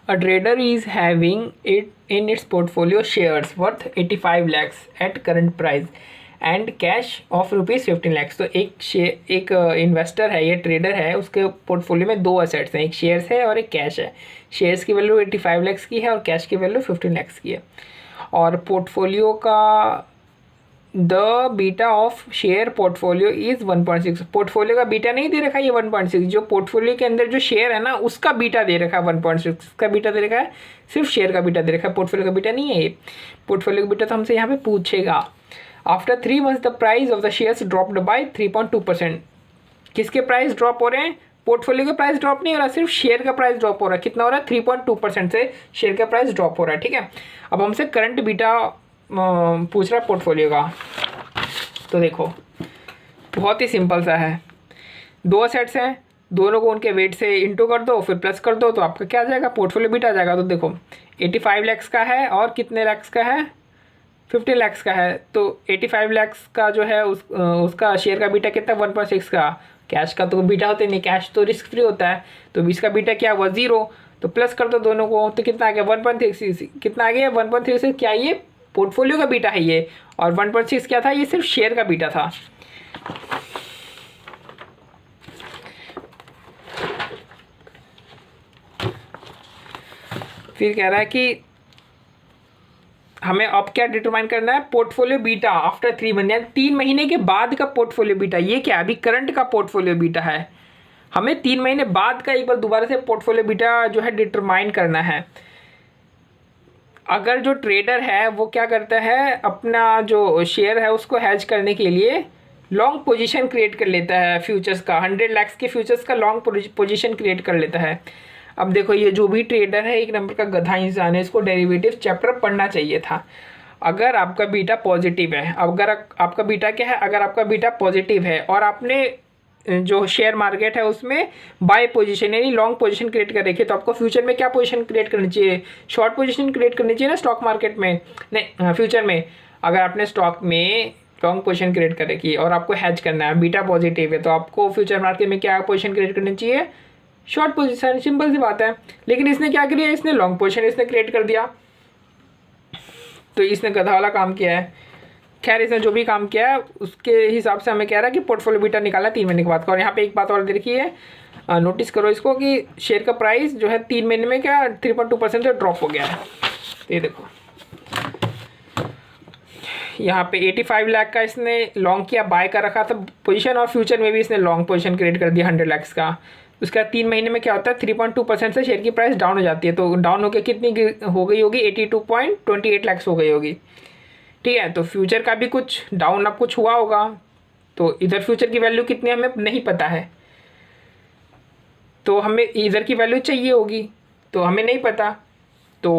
A trader is having it in its portfolio shares worth 85 lakhs at current price and cash of rupees 15 lakhs। तो एक investor है, ये trader है, उसके portfolio में दो असेट्स हैं, एक शेयर्स है और एक कैश है। शेयर्स की वैल्यू 85 lakhs की है और कैश की वैल्यू 15 lakhs की है। और पोर्टफोलियो का the beta of share portfolio is 1.6। Portfolio का बीटा नहीं दे रखा है ये 1.6, जो पोर्टफोलियो के अंदर जो शेयर है ना उसका बीटा दे रखा है 1.6 का बीटा दे रखा है, सिर्फ शेयर का बीटा दे रखा है, पोर्टफोलियो का बीटा नहीं है ये। पोर्टफोलियो का बीटा तो हमसे यहाँ पे पूछेगा। After 3 months the price of the shares dropped by 3.2%। किसके प्राइस ड्रॉप हो रहे हैं? पोर्टफोलियो का प्राइस ड्रॉप नहीं हो रहा, सिर्फ शेयर का प्राइस ड्रॉप हो रहा है। कितना हो रहा है? 3.2% से शेयर का प्राइस ड्रॉप हो रहा है। ठीक है, अब हमसे करंट बीटा पूछ रहा है पोर्टफोलियो का। तो देखो बहुत ही सिंपल सा है, दो असेट्स हैं, दोनों को उनके वेट से इंटू कर दो, फिर प्लस कर दो, तो आपका क्या आ जाएगा? पोर्टफोलियो बीटा आ जाएगा। तो देखो 85 lakhs का है और कितने lakhs का है? 15 lakhs का है। तो 85 lakhs का जो है उसका शेयर का बीटा कितना? 1.6 का। कैश का तो बीटा होते नहीं, कैश तो रिस्क फ्री होता है, तो इसका बीटा क्या हुआ? 0। तो प्लस कर दो दोनों को, तो कितना आ गया? 1.36। कितना आ गया? 1.36। क्या ये पोर्टफोलियो का बीटा है ये, और 1.6 क्या था? ये सिर्फ शेयर का बीटा था। फिर कह रहा है कि हमें अब क्या डिटरमाइन करना है? पोर्टफोलियो बीटा आफ्टर 3 मंथ, यानी 3 महीने के बाद का पोर्टफोलियो बीटा। ये क्या? अभी करंट का पोर्टफोलियो बीटा है, हमें 3 महीने बाद का एक बार दोबारा से पोर्टफोलियो बीटा जो है डिटरमाइन करना है। अगर जो ट्रेडर है वो क्या करता है, अपना जो शेयर है उसको हैज करने के लिए लॉन्ग पोजीशन क्रिएट कर लेता है फ्यूचर्स का, 100 lakhs के फ्यूचर्स का लॉन्ग पोजीशन क्रिएट कर लेता है। अब देखो ये जो भी ट्रेडर है एक नंबर का गधा इंसान है, इसको डेरिवेटिव चैप्टर पढ़ना चाहिए था। अगर आपका बीटा पॉजिटिव है, अगर आपका बीटा क्या है? अगर आपका बीटा पॉजिटिव है और आपने जो शेयर मार्केट है उसमें बाय पोजीशन यानी लॉन्ग पोजीशन क्रिएट कर रखी है, तो आपको फ्यूचर में क्या पोजीशन क्रिएट करनी चाहिए? शॉर्ट पोजीशन क्रिएट करनी चाहिए ना स्टॉक मार्केट में, नहीं फ्यूचर में। अगर आपने स्टॉक में लॉन्ग पोजीशन क्रिएट कर रखी है और आपको हैज करना है, बीटा पॉजिटिव है, तो आपको फ्यूचर मार्केट में क्या पोजीशन क्रिएट करनी चाहिए? Short position. सिंपल सी बात है। लेकिन इसने क्या किया? इसने लॉन्ग पोजीशन इसने क्रिएट कर दिया, तो इसने गधा वाला काम किया है। खैर इसने जो भी काम किया है उसके हिसाब से हमें कह रहा है कि पोर्टफोलियो बीटा निकाला 3 महीने के बाद का। और यहाँ पे एक बात और देखी है, नोटिस करो इसको, कि शेयर का प्राइस जो है 3 महीने में क्या 3.2% से ड्रॉप हो गया है। ये देखो यहाँ पे 85 लाख का इसने लॉन्ग किया, बाय कर रखा था पोजीशन, और फ्यूचर में भी इसने लॉन्ग पोजीशन क्रिएट कर दिया 100 lakhs का। उसके बाद 3 महीने में क्या होता है? 3.2% से शेयर की प्राइस डाउन हो जाती है। तो डाउन होकर कितनी हो गई होगी? 82.28 lakhs हो गई होगी। ठीक है, तो फ्यूचर का भी कुछ डाउन अब कुछ हुआ होगा, तो इधर फ्यूचर की वैल्यू कितनी हमें नहीं पता है, तो हमें इधर की वैल्यू चाहिए होगी, तो हमें नहीं पता। तो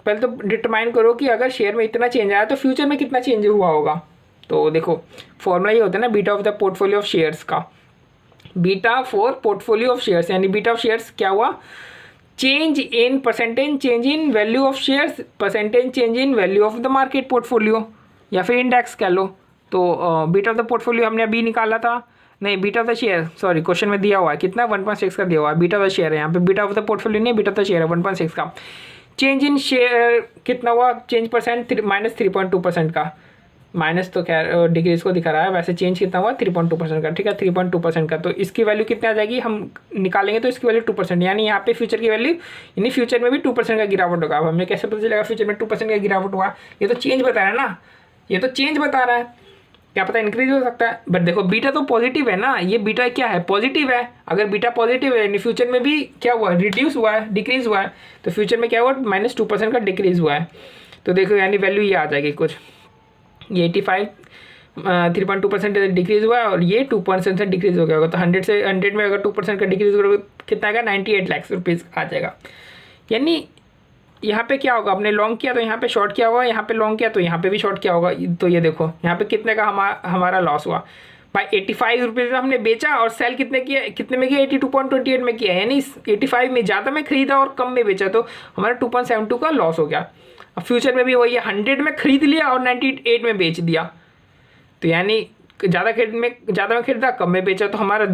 पहले तो डिटरमाइन करो कि अगर शेयर में इतना चेंज आया तो फ्यूचर में कितना चेंज हुआ होगा। तो देखो फॉर्मूला ये होता है ना beta of the portfolio of shares का, beta for portfolio of shares, यानी बीटा ऑफ शेयर्स क्या हुआ? Change in percentage change in value of shares, percentage change in value of the market portfolio, या फिर इंडेक्स कह लो। तो beta of the portfolio हमने अभी निकाला था, नहीं beta of the share, sorry question में दिया हुआ है कितना? 1.6 का दिया हुआ है। बीटा ऑफ द शेयर है यहाँ पे, बीटा ऑफ द पोर्टफोलियो नहीं, बीटा ऑफ द शेयर है 1.6 का। चेंज इन शेयर कितना हुआ? चेंज परसेंट -3.2% का, माइनस तो खैर डिग्रीज को दिखा रहा है, वैसे चेंज कितना हुआ? 3.2% का। ठीक है, 3.2% का। तो इसकी वैल्यू कितनी आ जाएगी? हम निकालेंगे तो इसकी वैल्यू 2%, यानी यहाँ पे फ्यूचर की वैल्यू, यानी फ्यूचर में भी 2% का गिरावट होगा। अब हमें कैसे पता चलेगा फ्यूचर में 2% का गिरावट हुआ? ये तो चेंज बता रहा है ना, ये तो चेंज बता रहा है, क्या पता इंक्रीज हो सकता है। बट देखो बीटा तो पॉजिटिव है ना, ये बीटा क्या है? पॉजिटिव है। अगर बीटा पॉजिटिव है यानी फ्यूचर में भी क्या हुआ? रिड्यूस हुआ है, डिक्रीज हुआ है। तो फ्यूचर में क्या हुआ? -2% का डिक्रीज हुआ है। तो देखो यानी वैल्यू ये आ जाएगी कुछ, ये 85 3.2% डिक्रीज हुआ है और ये 2% से डिक्रीज हो गया होगा। तो 100 में अगर 2% का डिक्रीज होगा कितना आएगा? 98 लाख रुपीज़ आ जाएगा। यानी यहाँ पे क्या होगा? आपने लॉन्ग किया तो यहाँ पे शॉर्ट किया होगा, यहाँ पे लॉन्ग किया तो यहाँ पे भी शॉर्ट किया होगा। तो ये देखो यहाँ पे कितने का हमारा लॉस हुआ? भाई 85 रुपीज़ में हमने बेचा और सेल कितने किया? कितने में किया? 82.28 में किया, यानी 85 में ज़्यादा में खरीदा और कम में बेचा, तो हमारा 2.72 का लॉस हो गया। अब फ्यूचर में भी वही है, 100 में खरीद लिया और 98 में बेच दिया, तो यानी ज़्यादा में खरीदा कम में बेचा, तो हमारा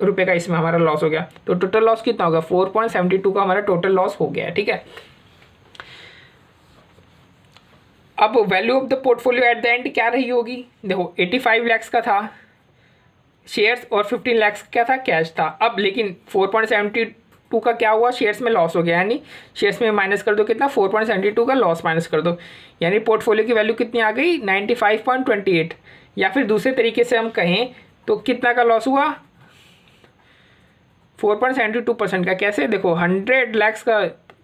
रुपये का इसमें हमारा लॉस हो गया। तो टोटल लॉस कितना होगा, 4.72 का हमारा टोटल लॉस हो गया है, ठीक है। अब value of the portfolio at the end क्या रही होगी, देखो 85 लाख का था शेयर्स और 15 लाख क्या था, कैश था। अब लेकिन 4.72 का क्या हुआ, शेयर्स में लॉस हो गया, यानी शेयर्स में माइनस कर दो कितना, 4.72 का लॉस माइनस कर दो, यानी पोर्टफोलियो की वैल्यू कितनी आ गई, 95.28। या फिर दूसरे तरीके से हम कहें तो कितना का लॉस हुआ, 4.72% का। कैसे, देखो 100 लाख का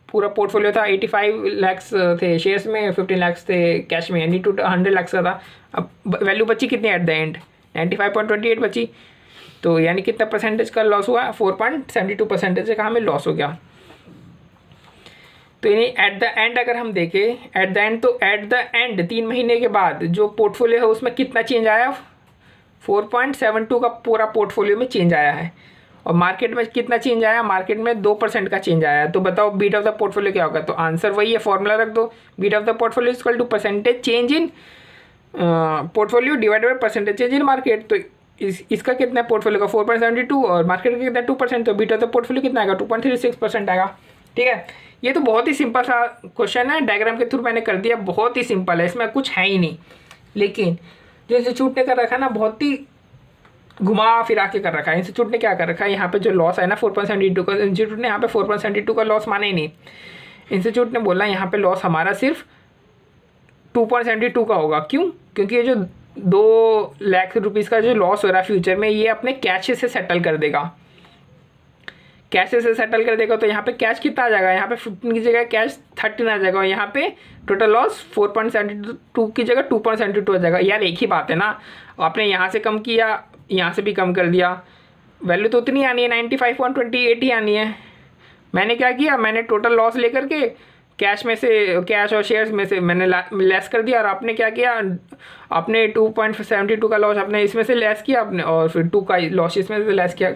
पूरा पोर्टफोलियो था, 85 लाख थे शेयर्स में, 15 लाख थे कैश में, यानी 100 लाख का था। अब वैल्यू बची कितनी एट द एंड, 95.28 बची। तो यानी कितना परसेंटेज का लॉस हुआ, 4.72% का हमें लॉस हो गया। तो यानी एट द एंड अगर हम देखें, एट द एंड, तो एट द एंड 3 महीने के बाद जो पोर्टफोलियो है उसमें कितना चेंज आया, 4.72 का पूरा पोर्टफोलियो में चेंज आया है। और मार्केट में कितना चेंज आया, मार्केट में 2% का चेंज आया। तो बताओ बीट ऑफ द पोर्टफोलियो क्या होगा, तो आंसर वही है, फॉर्मूला रख दो, beta of the portfolio equal to percentage change in portfolio divided by percentage change in market. तो इसका कितना पोर्टफोलियो का 4.72 और मार्केट का कितना 2%, तो बीट ऑफ द पोर्टफोलियो कितना आएगा, 2.36% आएगा, ठीक है। ये तो बहुत ही सिंपल सा क्वेश्चन है, डायग्राम के थ्रू मैंने कर दिया, बहुत ही सिंपल है, इसमें कुछ है ही नहीं। लेकिन जो इंस्टीट्यूट ने कर रखा है ना, बहुत ही घुमा फिरा के कर रखा है। इंस्टीट्यूट ने क्या कर रखा है, यहाँ पे जो लॉस है ना 4.72 का, इंस्टीट्यूट ने यहाँ पे 4.72 का लॉस माना ही नहीं। इंस्टीट्यूट ने बोला यहाँ पे लॉस हमारा सिर्फ 2.72 का होगा। क्यों, क्योंकि ये जो 2 लाख रुपीज़ का जो लॉस हो रहा है फ्यूचर में, ये अपने कैश से सेटल कर देगा, कैश से सेटल कर देगा। तो यहाँ पे कैश कितना आ जाएगा, यहाँ पे 15 की जगह कैश 13 आ जाएगा, और यहाँ पे टोटल लॉस 4.72 की जगह 2.72 आ जाएगा। यार एक ही बात है ना, आपने यहाँ से कम किया, यहाँ से भी कम कर दिया, वैल्यू तो उतनी आनी है, 95.28 ही आनी है। मैंने क्या किया, मैंने टोटल लॉस लेकर के कैश में से, कैश और शेयर्स में से मैंने लेस कर दिया, और आपने क्या किया, आपने 2.72 का लॉस आपने इसमें से लेस किया आपने, और फिर 2 का लॉस इसमें से लेस किया।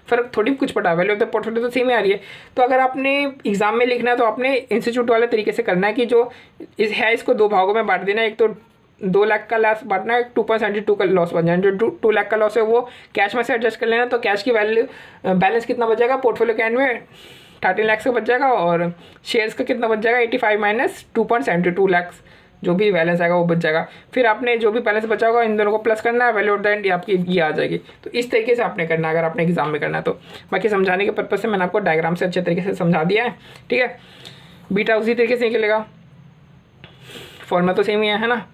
फ़र्क थोड़ी कुछ पड़ा, वैल्यू ऑफ द पोर्टफोलियो तो सेम ही आ रही है। तो अगर आपने एग्जाम में लिखना है तो आपने इंस्टीट्यूट वाले तरीके से करना है कि जो इसको 2 भागों में बांट देना, एक तो 2 लाख का लॉस बांटना है, 2.72 का लॉस बन जाए। जो 2 लाख का लॉस है वो कैश में से एडजस्ट कर लेना, तो कैश की वैल्यू बैलेंस कितना बच जाएगा पोर्टफोलियो के एंड में, 13 लाख का बच जाएगा, और शेयर्स का कितना बच जाएगा, 85 माइनस 2.72 लाख, जो भी बैलेंस आएगा वो बच जाएगा। फिर आपने जो भी बैलेंस बचा होगा इन दोनों को प्लस करना है, वैल्यू ऑफ द एंड आपकी ये आ जाएगी। तो इस तरीके से आपने करना है अगर आपने एग्जाम में करना है तो। बाकी समझाने के पर्पज़ से मैंने आपको डायग्राम से अच्छे तरीके से समझा दिया है, ठीक है। बीटा उसी तरीके से निकलेगा, फॉर्मूला तो सेम ही है ना।